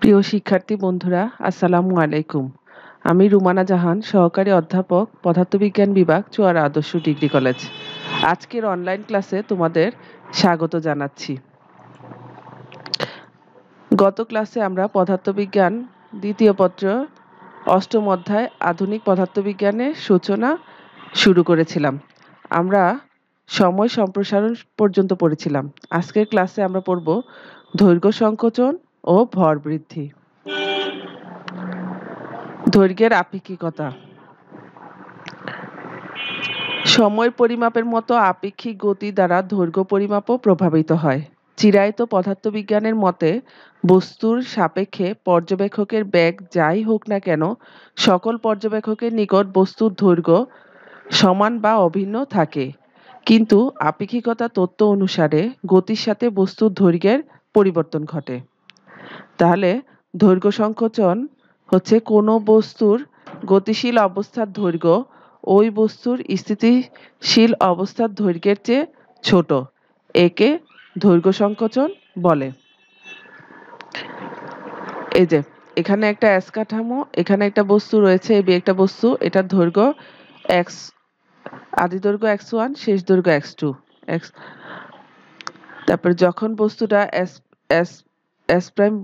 প্রিয় শিক্ষার্থী বন্ধুরা, আসসালামু আলাইকুম। আমি রুমানা জাহান, সহকারী অধ্যাপক, পদার্থবিজ্ঞান বিভাগ, চুয়াড়া আদর্শ ডিগ্রি কলেজ। আজকের অনলাইন ক্লাসে তোমাদের স্বাগত জানাচ্ছি। গত ক্লাসে আমরা পদার্থবিজ্ঞান দ্বিতীয় পত্র অষ্টম অধ্যায় আধুনিক পদার্থবিজ্ঞানের সূচনা শুরু করেছিলাম। আমরা সময় সম্প্রসারণ পর্যন্ত পড়েছিলাম। আজকের ক্লাসে আমরা পড়ব দৈর্ঘ্য সংকোচন ও ভর বৃদ্ধি। দৈর্ঘ্যের আপেক্ষিকতা। সময় পরিমাপের মতো আপেক্ষিক গতি দ্বারা দৈর্ঘ্য পরিমাপও প্রভাবিত হয়। চিরায়ত পদার্থবিজ্ঞানের মতে বস্তুর সাপেক্ষে পর্যবেক্ষকের বেগ যাই হোক না কেন, সকল পর্যবেক্ষকের নিকট বস্তুর দৈর্ঘ্য সমান বা অভিন্ন থাকে। কিন্তু আপেক্ষিকতা তত্ত্ব অনুসারে গতির সাথে বস্তুর দৈর্ঘ্যের পরিবর্তন ঘটে। তাহলে দৈর্ঘ্য সংকোচন হচ্ছে কোনো বস্তুর গতিশীল অবস্থার দৈর্ঘ্য ওই বস্তুর স্থিতিশীল অবস্থার দৈর্ঘ্যের চেয়ে ছোট, একে দৈর্ঘ্য সংকোচন বলে। এই যে এখানে একটা এস কাঠামো, এখানে একটা বস্তু রয়েছে, এবি একটা বস্তু, এটার দৈর্ঘ্য এক্স, আদি দৈর্ঘ্য x1, শেষ দৈর্ঘ্য x2 এক্স। তারপর যখন বস্তুটা এস এস এস প্রাইম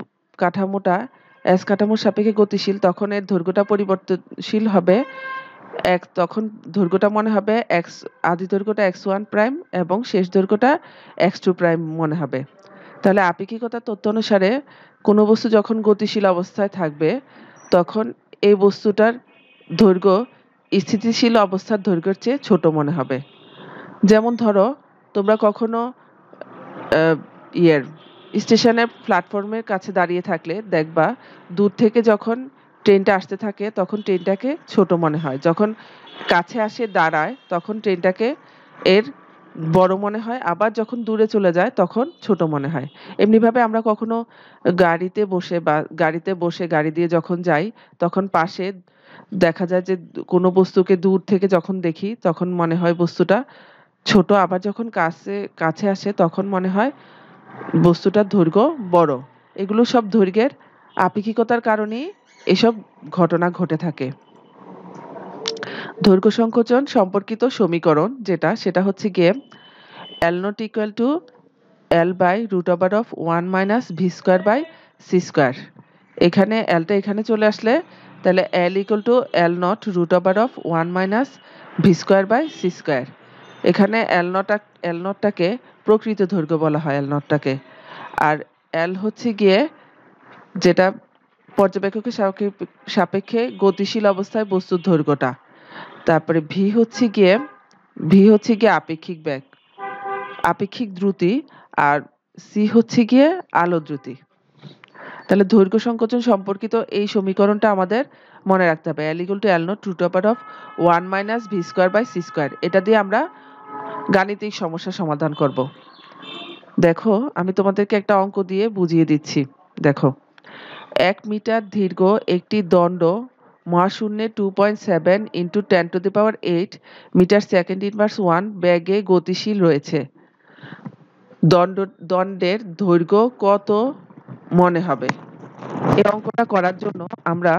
কাঠামোটা এস কাঠামোর সাপেক্ষে গতিশীল, তখন এর দৈর্ঘ্যটা পরিবর্তনশীল হবে। তখন দৈর্ঘ্যটা মনে হবে এক্স, আদি দৈর্ঘ্যটা x1 প্রাইম এবং শেষ দৈর্ঘ্যটা x2 প্রাইম মনে হবে। তাহলে আপেক্ষিকতার তত্ত্ব অনুসারে কোনো বস্তু যখন গতিশীল অবস্থায় থাকবে তখন এই বস্তুটার দৈর্ঘ্য স্থিতিশীল অবস্থার দৈর্ঘ্যের চেয়ে ছোট মনে হবে। যেমন ধরো, তোমরা কখনো স্টেশনের প্ল্যাটফর্মের কাছে দাঁড়িয়ে থাকলে দেখবা দূর থেকে যখন ট্রেনটা আসতে থাকে তখন ট্রেনটাকে ছোট মনে হয়, যখন কাছে আসে দাঁড়ায় তখন ট্রেনটাকে এর বড় মনে হয়, আবার যখন দূরে চলে যায় তখন ছোট মনে হয়। এমনিভাবে আমরা কখনো গাড়িতে বসে গাড়ি দিয়ে যখন যাই তখন পাশে দেখা যায় যে কোনো বস্তুকে দূর থেকে যখন দেখি তখন মনে হয় বস্তুটা ছোট, আবার যখন কাছে আসে তখন মনে হয় বস্তুটার দৈর্ঘ্য বড়। এগুলো সব দৈর্ঘ্যের আপেক্ষিকতার কারণেই এসব ঘটনা ঘটে থাকে। দৈর্ঘ্য সংকোচন সম্পর্কিত সমীকরণ সেটা হচ্ছে গিয়ে L naught equal to L by root over of 1 minus v square by c square। এখানে Lটা এখানে চলে আসলে তাহলে L equal to L naught root over of 1 minus v square by c square। এখানে L নটটাকে প্রকৃত দৈর্ঘ্য বলা হয়, L নটটাকে। আর L হচ্ছে গিয়ে যেটা পর্যবেক্ষকের সাপেক্ষে গতিশীল অবস্থায় বস্তুর দৈর্ঘ্যটা। তারপরে ভি হচ্ছে গিয়ে আপেক্ষিক বেগ, আপেক্ষিক দ্রুতি, আর সি হচ্ছে গিয়ে আলো দ্রুতি। তাহলে দৈর্ঘ্য সংকোচন সম্পর্কিত এই সমীকরণটা আমাদের মনে রাখতে হবে, L equal to L naught root over of 1 minus v square by c square। এটা দিয়ে আমরা গাণিতিক সমস্যা সমাধান করব। দেখো, আমি তোমাদেরকে একটা অঙ্ক দিয়ে বুঝিয়ে দিচ্ছি। দেখো, 1 মিটার দীর্ঘ একটি দণ্ড মহাশূন্যে 2.7 into 10 to the power 8 metre second inverse 1 বেগে গতিশীল রয়েছে। দণ্ডের দৈর্ঘ্য কত মনে হবে? এই অঙ্কটা করার জন্য আমরা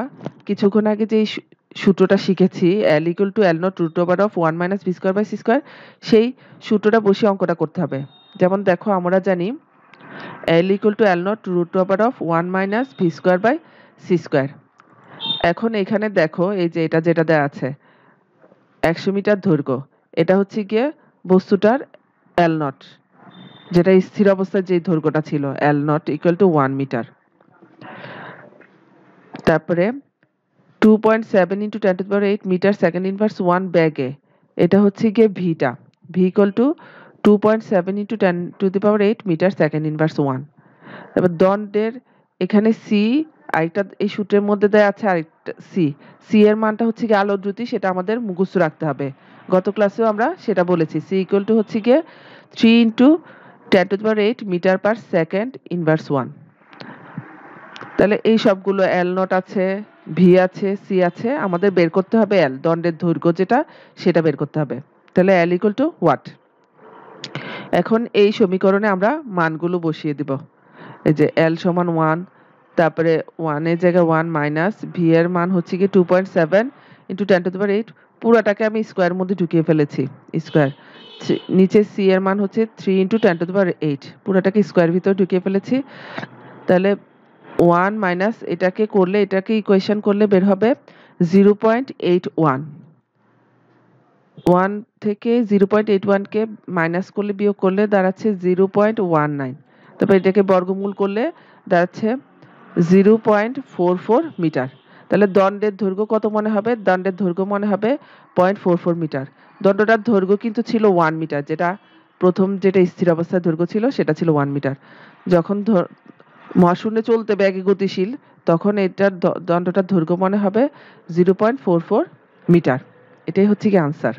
কিছুক্ষণ আগে যে সূত্রটা শিখেছি, L equal to L naught root over of 1 minus v square by c square, সেই সূত্রটা বসিয়ে অঙ্কটা করতে হবে। যেমন দেখো, আমরা জানি L equal to L naught root over of 1 minus v square by c square। এখন এখানে দেখো, এই যে এটা যেটা দেওয়া আছে 100 মিটার দৈর্ঘ্য, এটা হচ্ছে গিয়ে বস্তুটার L naught, যেটা স্থির অবস্থায় যে দৈর্ঘ্যটা ছিল, L naught equal to 1 metre. তারপরে 2.7 into 10 to the power 8 metre second inverse 1 ব্যাগে, এটা হচ্ছে গিয়ে ভিটা, v equal to 2.7 into 10 to the power 8 metre second inverse 1। তারপর দণ্ডের এখানে সি, আরেকটা এই সূত্রের মধ্যে দেয়া আছে আরেকটা সি এর মানটা হচ্ছে গিয়ে আলোর দ্রুতি, সেটা আমাদের মুখস্থ রাখতে হবে। গত ক্লাসেও আমরা সেটা বলেছি, সি ইকুয়াল টু হচ্ছে গিয়ে 3 into 10 to the power 8 metre per second inverse 1। তাহলে এই সবগুলো এল নট আছে, ভি আছে, সি আছে, আমাদের বের করতে হবে এল, দণ্ডের দৈর্ঘ্য যেটা সেটা বের করতে হবে। তাহলে এল ইকুয়াল টু হোয়াট? এখন এই সমীকরণে আমরা মানগুলো বসিয়ে দিব। এই যে এল সমান 1, তারপরে 1 এর জায়গায় 1 মাইনাস ভি এর মান হচ্ছে কি 2.7 ইনটু 10 টু দি পাওয়ার 8 পুরাটাকে আমি স্কয়ারের মধ্যে ঢুকিয়ে ফেলেছি স্কয়ার। নিচে সি এর মান হচ্ছে 3 ইনটু 10 টু দি পাওয়ার 8 পুরাটাকে স্কয়ারের ভিতরে ঢুকিয়ে ফেলেছি। তাহলে 1 মাইনাস এটাকে করলে এটাকে ইকুয়েশন করলে বের হবে 0.81। 1 থেকে 0.81 কে মাইনাস করলে বিয়োগ করলে দাঁড়াচ্ছে 0.19। তারপর এটাকে বর্গমূল করলে দাঁড়াচ্ছে 0.44 মিটার। তাহলে দণ্ডের দৈর্ঘ্য কত মনে হবে? দণ্ডের দৈর্ঘ্য মনে হবে 0.44 মিটার। দণ্ডটার দৈর্ঘ্য কিন্তু ছিল 1 মিটার, যেটা প্রথম যেটা স্থির অবস্থায় দৈর্ঘ্য ছিল সেটা ছিল 1 মিটার। যখন মহাশূন্যে চলতে ব্যাগে গতিশীল তখন এটার দণ্ডটার দৈর্ঘ্য মনে হবে 0.44 মিটার। এটাই হচ্ছে কি আনসার।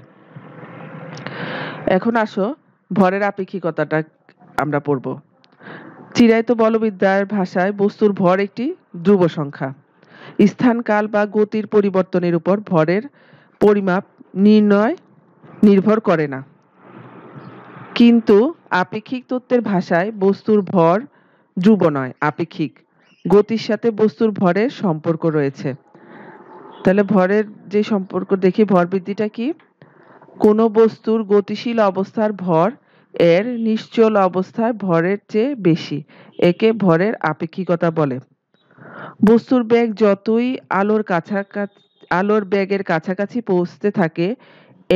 এখন আসো ভরের আপেক্ষিকতাটা আমরা পড়ব। চিরায়ত বলবিদ্যার ভাষায় বস্তুর ভর একটি ধ্রুব সংখ্যা। স্থান কাল বা গতির পরিবর্তনের উপর ভরের পরিমাপ নির্ভর করে না। কিন্তু আপেক্ষিক তত্ত্বের ভাষায় বস্তুর ভর ধ্রুব নয়, আপেক্ষিক। গতির সাথে বস্তুর ভরের সম্পর্ক রয়েছে। তাহলে ভরের যে সম্পর্ক দেখি, ভর বৃদ্ধিটা কি? কোনো বস্তুর গতিশীল অবস্থার ভর এর নিশ্চল অবস্থায় ভরের চেয়ে বেশি, একে ভরের আপেক্ষিকতা বলে। বস্তুর বেগ যতই আলোর বেগের কাছাকাছি পৌঁছতে থাকে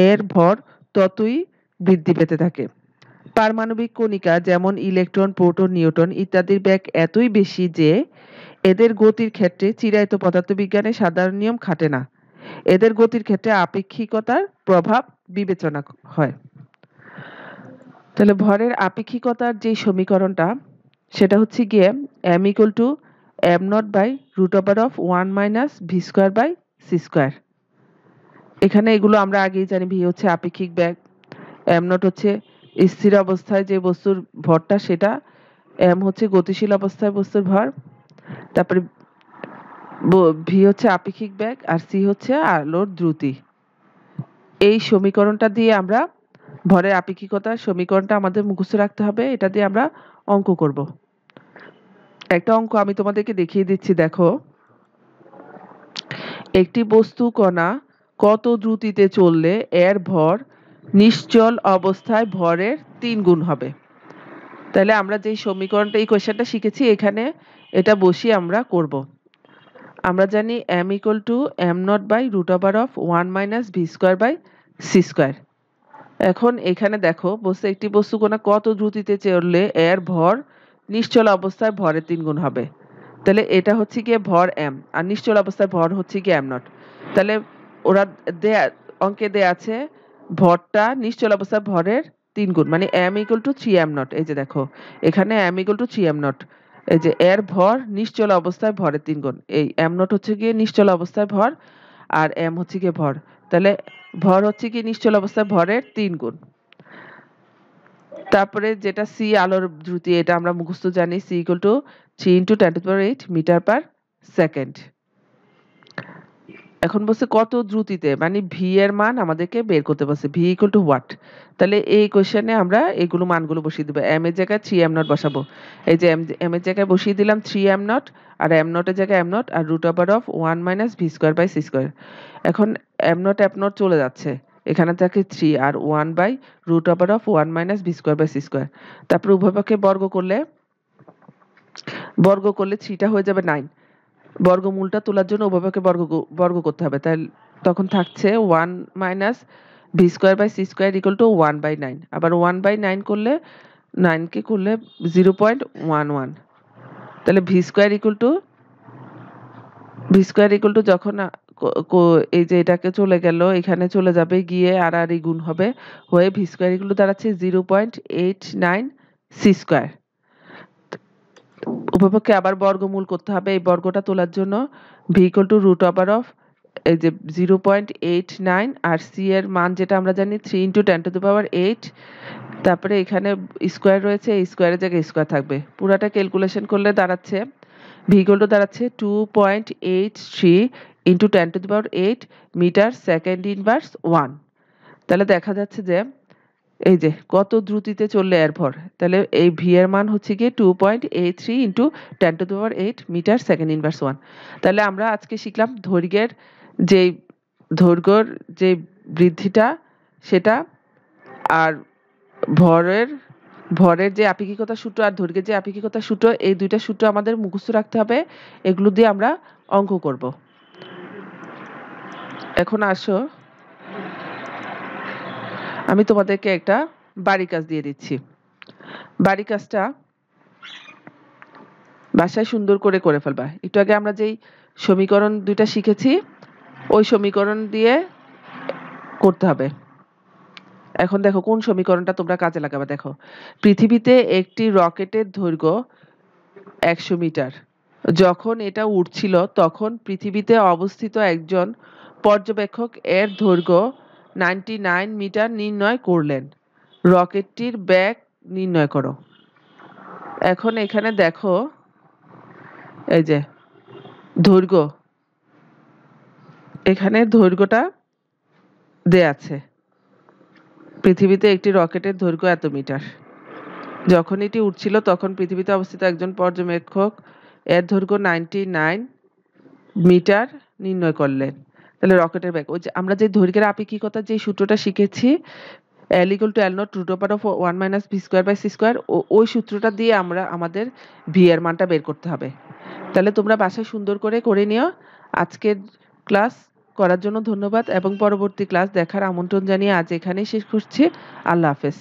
এর ভর ততই বৃদ্ধি পেতে থাকে। পারমাণবিক কণিকা যেমন ইলেকট্রন, প্রোটন, নিউট্রন ইত্যাদির বেগ এতই বেশি যে এদের গতির ক্ষেত্রে চিরায়ত পদার্থবিজ্ঞানের সাধারণ নিয়ম খাটে না। এদের গতির ক্ষেত্রে আপেক্ষিকতার প্রভাব বিবেচনা হয়। তাহলে ভরের আপেক্ষিকতার যে সমীকরণটা সেটা হচ্ছে গিয়ে m equal to m naught by root over of 1 minus v square by c square। এখানে এগুলো আমরা আগেই জানি, v হচ্ছে আপেক্ষিক বেগ, m naught হচ্ছে স্থির অবস্থায় যে বস্তুর ভরটা সেটা, m হচ্ছে গতিশীল অবস্থায় বস্তুর ভর, তারপরে v হচ্ছে আপেক্ষিক বেগ আর c হচ্ছে আলোর দ্রুতি। এই সমীকরণটা দিয়ে আমরা ভরের আপেক্ষিকতার সমীকরণটা আমাদের মুখস্থ রাখতে হবে। এটা দিয়ে আমরা অঙ্ক করব। একটা অঙ্ক আমি তোমাদেরকে দেখিয়ে দিচ্ছি, দেখো। একটি বস্তু কণা কত দ্রুতিতে চললে এর ভর নিশ্চল অবস্থায় ভরের 3 গুণ হবে। তাহলে আমরা যে সমীকরণটা, এই কোশ্চেনটা শিখেছি, এখানে এটা বসিয়ে আমরা করব। আমরা জানি m equal to m naught by root over of 1 minus v square by c square। এখন এখানে দেখো বলছে একটি বস্তু কণা কত দ্রুতিতে চললে এর ভর নিশ্চল অবস্থায় ভরের 3 গুণ হবে। তাহলে এটা হচ্ছে গিয়ে ভর m আর নিশ্চল অবস্থায় ভর হচ্ছে গিয়ে m naught। তাহলে ওরা অঙ্কে দেয়া আছে ভরটা নিশ্চল অবস্থায় ভরের 3 গুণ, মানে m equal to 3m naught। এই যে দেখো এখানে m equal to 3m naught। এই যে এর ভর নিশ্চল অবস্থায় ভরের 3 গুণ, এই m naught হচ্ছে গিয়ে নিশ্চল অবস্থায় ভর আর m হচ্ছে গিয়ে ভর। তাহলে ভর হচ্ছে কি নিশ্চল অবস্থায় ভরের 3 গুণ। তারপরে যেটা c আলোর দ্রুতি, এটা আমরা মুখস্থ জানি, c equal to 3 into 10 to the power 8 metre per second. এখন বলছে কত দ্রুতিতে, মানে v এর মান আমাদেরকে বের করতে বলছে, v equal to what। তাহলে এই কোশ্চেনে আমরা এগুলো মানগুলো বসিয়ে দেব। m এর জায়গায় 3m naught বসাবো। এই যে m এর জায়গায় বসিয়ে দিলাম 3m naught আর m naught এর জায়গায় m naught R root over of 1 minus v square by c square। এখন m naught চলে যাচ্ছে, এখানে থাকে 3 আর 1 by root over of 1 minus v square by c square। তারপর উভয় পক্ষে বর্গ করলে 3 টা হয়ে যাবে 9। বর্গমূলটা তোলার জন্য উভয় পক্ষে বর্গ করতে হবে, তাই তখন থাকছে 1 minus v square by c square equal to 1 by 9। আবার 1 by 9 করলে 9 কে করলে 0.11। তাহলে v square equal to যখন এই যে এটাকে চলে গেল এখানে চলে যাবে গিয়ে আর এই গুণ হবে হয়ে v square equal to দাঁড়াচ্ছে 0.89 c square। উভয়পক্ষে আবার বর্গমূল করতে হবে, এই বর্গটা তোলার জন্য v equal to root over of এই যে 0.89 আর c এর মান যেটা আমরা জানি 3 into 10 to the power 8। তারপরে এখানে স্কয়ার রয়েছে, এই স্কয়ারের জায়গায় স্কয়ার থাকবে। পুরাটা ক্যালকুলেশন করলে দাঁড়াচ্ছে v equal to দাঁড়াচ্ছে 2.83 into 10 to the power 8 metre second inverse 1। তাহলে দেখা যাচ্ছে যে এই যে কত দ্রুতিতে চললে এরপর, তাহলে এই ভি এর মান হচ্ছে গিয়ে 2.83 ইন্টু 10⁸ মিটার সেকেন্ড ইনভার্স 1। তাহলে আমরা আজকে শিখলাম যে দৈর্ঘ্যর যে বৃদ্ধিটা সেটা, আর ভরের ভরের যে আপেক্ষিকতা সূত্র আর দৈর্ঘ্যের যে আপেক্ষিকতা সূত্র, এই দুইটা সূত্র আমাদের মুখস্থ রাখতে হবে। এগুলো দিয়ে আমরা অঙ্ক করব। এখন আসো আমি তোমাদেরকে একটা বাড়ি কাজ দিয়ে দিচ্ছি। বাড়ি কাজটা বাসায় সুন্দর করে করে ফেলবা। একটু আগে আমরা যেই সমীকরণ দুইটা শিখেছি ওই সমীকরণ দিয়ে করতে হবে। এখন দেখো কোন সমীকরণটা তোমরা কাজে লাগাবে। দেখো, পৃথিবীতে একটি রকেটের দৈর্ঘ্য 100 মিটার। যখন এটা উড়ছিল তখন পৃথিবীতে অবস্থিত একজন পর্যবেক্ষক এর দৈর্ঘ্য 99 মিটার নির্ণয় করলেন। রকেটটির ব্যাগ নির্ণয় করো। এখন এখানে দেখো, এই যে দৈর্ঘ্য, এখানে দৈর্ঘ্যটা দেয়া আছে। পৃথিবীতে একটি রকেটের দৈর্ঘ্য এত মিটার। যখন এটি উঠছিল তখন পৃথিবীতে অবস্থিত একজন পর্যবেক্ষক এর দৈর্ঘ্য 99 মিটার নির্ণয় করলেন। তাহলে রকেটের ব্যাগ, ওই যে আমরা যে দৈর্ঘ্যের আপেক্ষিকতার যে সূত্রটা শিখেছি, L = L0 √1 - v²/c², ওই সূত্রটা দিয়ে আমরা আমাদের ভি এর মানটা বের করতে হবে। তাহলে তোমরা বাসায় সুন্দর করে করে নিও। আজকের ক্লাস করার জন্য ধন্যবাদ এবং পরবর্তী ক্লাস দেখার আমন্ত্রণ জানিয়ে আজ এখানেই শেষ করছি। আল্লাহ হাফেজ।